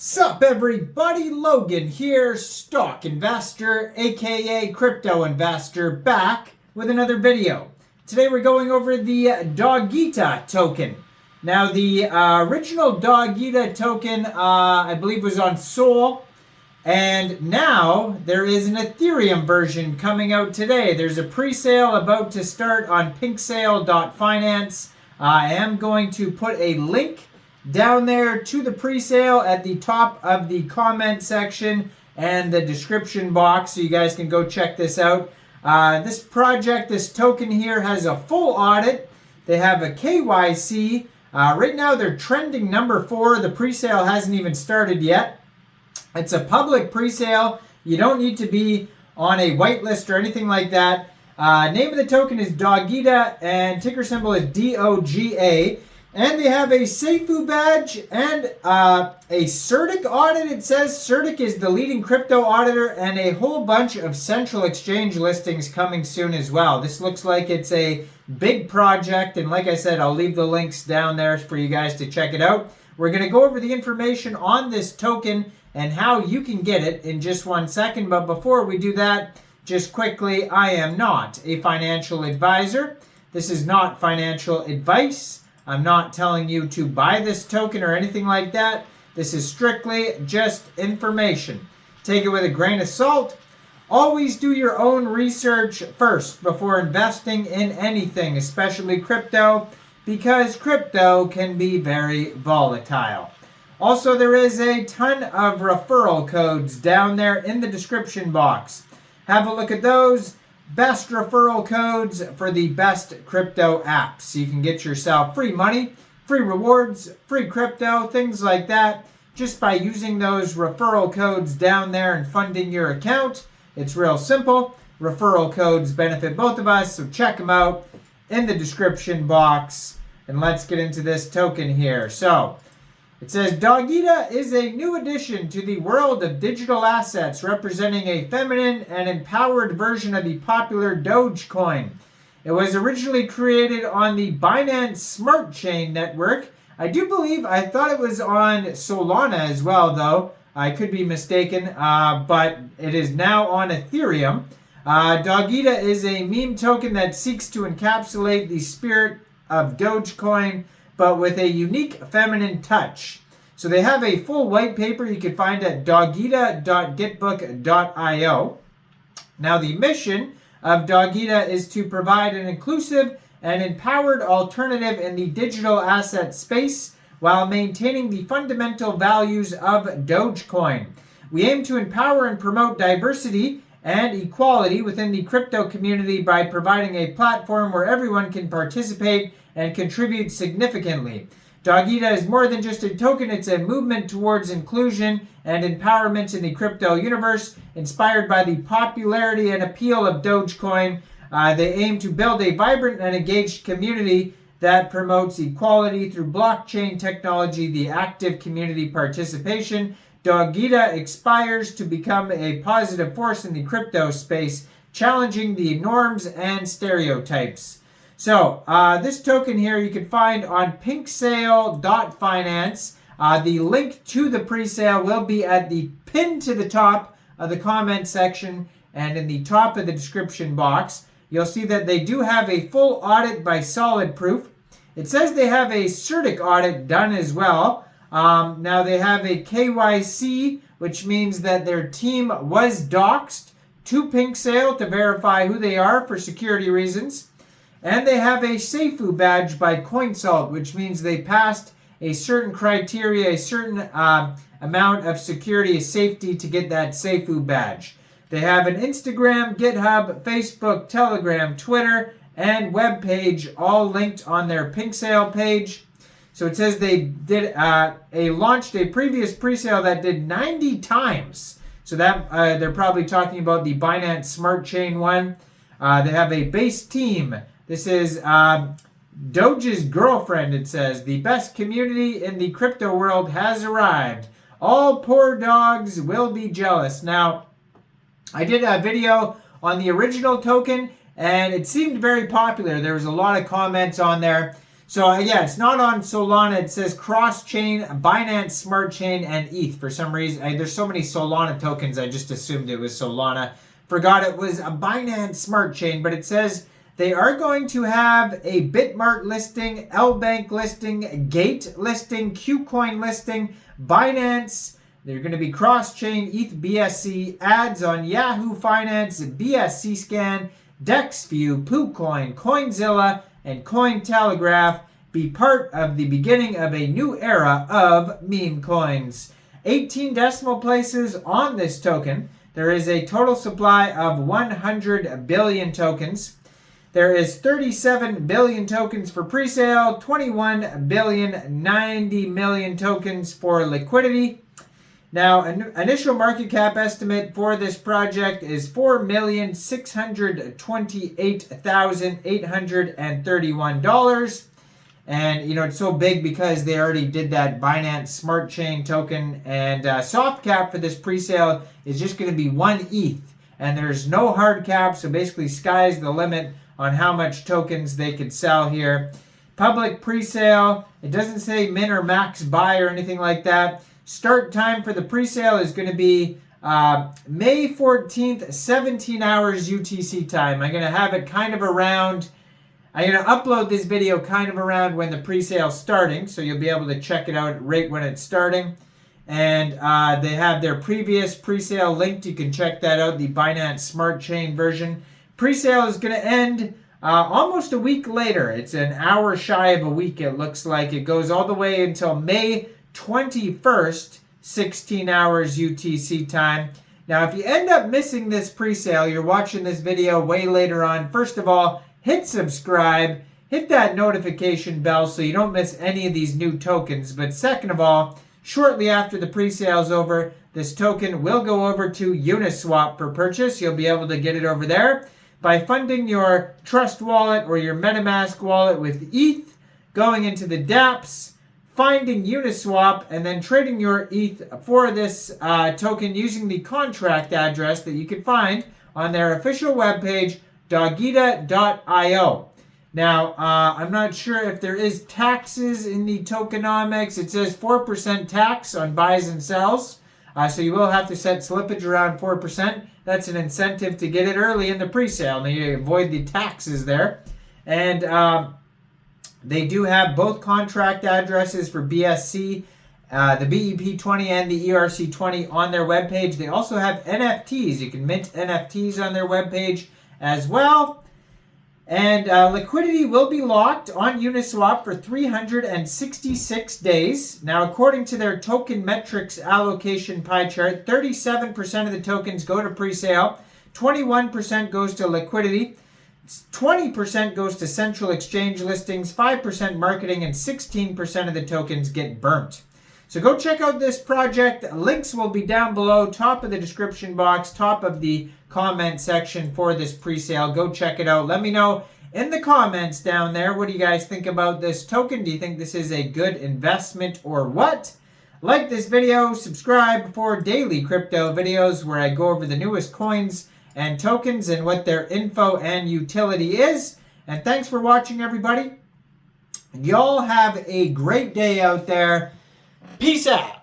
Sup everybody, Logan here, stock investor, aka crypto investor, back with another video. Today we're going over the DOGITA token. Now the original DOGITA token I believe was on Sol, and now there is an Ethereum version coming out today. There's a pre-sale about to start on PINKSALE.finance. I am going to put a link down there to the pre-sale at the top of the comment section and the description box, so you guys can go check this out. This project, this token here, has a full audit. They have a KYC. Right now they're trending number 4. The pre-sale hasn't even started yet. It's a public pre-sale. You don't need to be on a whitelist or anything like that. Name of the token is DOGITA and ticker symbol is DOGA. And they have a Seifu badge and a CertiK audit. It says CertiK is the leading crypto auditor, and a whole bunch of central exchange listings coming soon as well. This looks like it's a big project, and like I said, I'll leave the links down there for you guys to check it out. We're going to go over the information on this token and how you can get it in just 1 second. But before we do that, just quickly, I am not a financial advisor. This is not financial advice. I'm not telling you to buy this token or anything like that. This is strictly just information. Take it with a grain of salt. Always do your own research first before investing in anything, especially crypto, because crypto can be very volatile. Also, there is a ton of referral codes down there in the description box. Have a look at those. Best referral codes for the best crypto apps. You can get yourself free money, free rewards, free crypto, things like that, just by using those referral codes down there and funding your account. It's real simple. Referral codes benefit both of us, so check them out in the description box. And let's get into this token here. So it says DOGITA is a new addition to the world of digital assets, representing a feminine and empowered version of the popular Dogecoin. It was originally created on the Binance Smart Chain network. I thought it was on Solana as well, though. I could be mistaken, but it is now on Ethereum. DOGITA is a meme token that seeks to encapsulate the spirit of Dogecoin, but with a unique feminine touch. So they have a full white paper you can find at dogita.gitbook.io. Now the mission of DOGITA is to provide an inclusive and empowered alternative in the digital asset space while maintaining the fundamental values of Dogecoin. We aim to empower and promote diversity and equality within the crypto community by providing a platform where everyone can participate and contribute significantly. DOGITA is more than just a token. It's a movement towards inclusion and empowerment in the crypto universe, inspired by the popularity and appeal of Dogecoin. They aim to build a vibrant and engaged community that promotes equality through blockchain technology, the active community participation. DOGITA aspires to become a positive force in the crypto space, challenging the norms and stereotypes. So, this token here you can find on PINKSALE.finance. The link to the pre-sale will be at the pin to the top of the comment section and in the top of the description box. You'll see that they do have a full audit by Solid Proof. It says they have a CertiK audit done as well. Now they have a KYC, which means that their team was doxed to PINKSALE to verify who they are for security reasons. And they have a Seifu badge by CoinSalt, which means they passed a certain criteria, a certain amount of security safety to get that Seifu badge. They have an Instagram, GitHub, Facebook, Telegram, Twitter, and web page, all linked on their PINKSALE page. So it says they did launched a previous presale that did 90 times. So that they're probably talking about the Binance Smart Chain one. They have a base team. This is Doge's girlfriend, it says. The best community in the crypto world has arrived. All poor dogs will be jealous. Now, I did a video on the original token, and it seemed very popular. There was a lot of comments on there. So yeah, it's not on Solana. It says cross-chain, Binance Smart Chain, and ETH. For some reason, there's so many Solana tokens, I just assumed it was Solana. Forgot it was a Binance Smart Chain, but it says they are going to have a Bitmart listing, LBank listing, Gate listing, KuCoin listing, Binance. They're going to be cross-chain, ETH BSC, ads on Yahoo Finance, BSC Scan, DexView, PooCoin, Coinzilla, and Cointelegraph be part of the beginning of a new era of meme coins. 18 decimal places on this token. There is a total supply of 100 billion tokens. There is 37 billion tokens for presale, 21 billion 90 million tokens for liquidity. Now, initial market cap estimate for this project is $4,628,831. And, it's so big because they already did that Binance Smart Chain token. And soft cap for this presale is just going to be 1 ETH. And there's no hard cap, so basically sky's the limit on how much tokens they could sell here. Public presale, it doesn't say min or max buy or anything like that. Start time for the presale is going to be May 14th, 17 hours UTC time. I'm going to have it kind of around, I'm going to upload this video kind of around when the presale is starting, so you'll be able to check it out right when it's starting. And they have their previous presale linked. You can check that out, the Binance Smart Chain version. Presale is going to end almost a week later. It's an hour shy of a week, it looks like. It goes all the way until May 21st, 16 hours UTC time. Now, if you end up missing this presale, you're watching this video way later on, first of all, hit subscribe, hit that notification bell so you don't miss any of these new tokens. But second of all, shortly after the presale is over, this token will go over to Uniswap for purchase. You'll be able to get it over there by funding your Trust wallet or your MetaMask wallet with ETH, going into the dApps, finding Uniswap, and then trading your ETH for this token using the contract address that you can find on their official webpage, DOGITA.io. Now, I'm not sure if there is taxes in the tokenomics. It says 4% tax on buys and sells. So you will have to set slippage around 4%. That's an incentive to get it early in the presale. Now you avoid the taxes there. And they do have both contract addresses for BSC, the BEP20 and the ERC20 on their webpage. They also have NFTs. You can mint NFTs on their webpage as well. And liquidity will be locked on Uniswap for 366 days. Now, according to their token metrics allocation pie chart, 37% of the tokens go to presale, 21% goes to liquidity, 20% goes to central exchange listings, 5% marketing, and 16% of the tokens get burnt. So go check out this project. Links will be down below, top of the description box, top of the comment section for this presale. Go check it out. Let me know in the comments down there, what do you guys think about this token? Do you think this is a good investment or what? Like this video, subscribe for daily crypto videos where I go over the newest coins and tokens and what their info and utility is. And thanks for watching, everybody. Y'all have a great day out there. Peace out.